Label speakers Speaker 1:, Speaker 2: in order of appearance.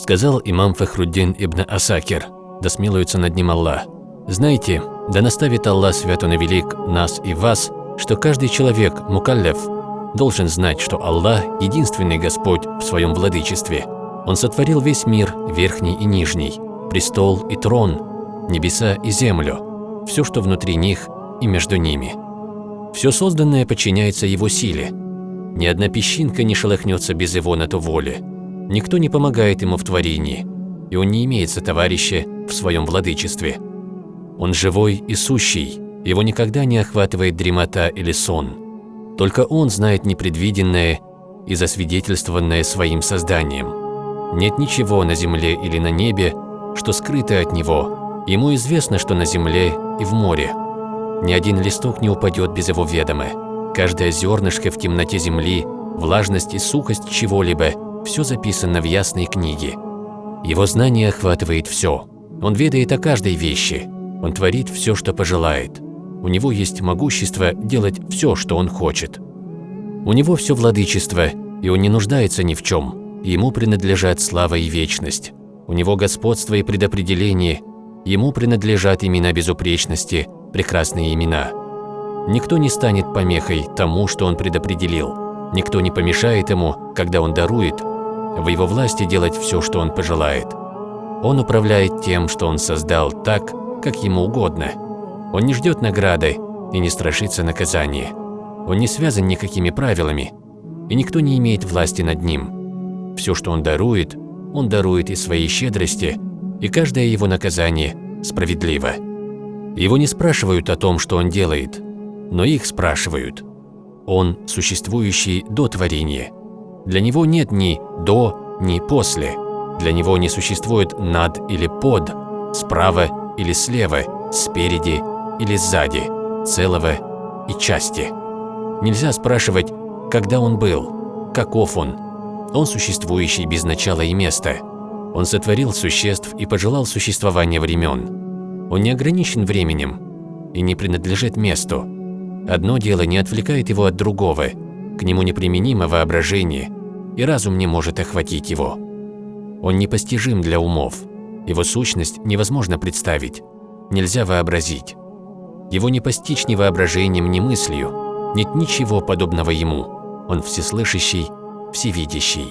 Speaker 1: Сказал имам Фахруддин ибн Асакир, да смилуется над ним Аллах: «Знаете, да наставит Аллах свят он и велик нас и вас, что каждый человек, мукалляф, должен знать, что Аллах – единственный Господь в своем владычестве. Он сотворил весь мир, верхний и нижний, престол и трон, небеса и землю, все, что внутри них и между ними. Все созданное подчиняется Его силе. Ни одна песчинка не шелохнется без Его на то воли. Никто не помогает Ему в творении, и Он не имеет сотоварища в своем владычестве. Он живой и сущий, Его никогда не охватывает дремота или сон. Только Он знает непредвиденное и засвидетельствованное своим созданием. Нет ничего на земле или на небе, что скрыто от Него. Ему известно, что на земле и в море. Ни один листок не упадет без Его ведома. Каждое зернышко в темноте земли, влажность и сухость чего-либо – все записано в ясной книге. Его знание охватывает все. Он ведает о каждой вещи. Он творит все, что пожелает. У Него есть могущество делать все, что Он хочет. У Него все владычество, и Он не нуждается ни в чем. Ему принадлежат слава и вечность. У Него господство и предопределение. Ему принадлежат имена безупречности, прекрасные имена. Никто не станет помехой тому, что Он предопределил. Никто не помешает Ему, когда Он дарует. В Его власти делать все, что Он пожелает. Он управляет тем, что Он создал, так, как Ему угодно. Он не ждет награды и не страшится наказания. Он не связан никакими правилами, и никто не имеет власти над Ним. Все, что Он дарует из своей щедрости, и каждое Его наказание справедливо. Его не спрашивают о том, что Он делает, но их спрашивают. Он существующий до творения. Для Него нет ни «до», ни «после». Для Него не существует «над» или «под», «справа» или «слева», «спереди» или «сзади», «целого» и «части». Нельзя спрашивать, когда Он был, каков Он. Он существующий без начала и места. Он сотворил существ и пожелал существования времен. Он не ограничен временем и не принадлежит месту. Одно дело не отвлекает Его от другого, к Нему неприменимо воображение, и разум не может охватить Его. Он непостижим для умов, Его сущность невозможно представить, нельзя вообразить. Его не постичь ни воображением, ни мыслью, нет ничего подобного Ему. Он всеслышащий, всевидящий.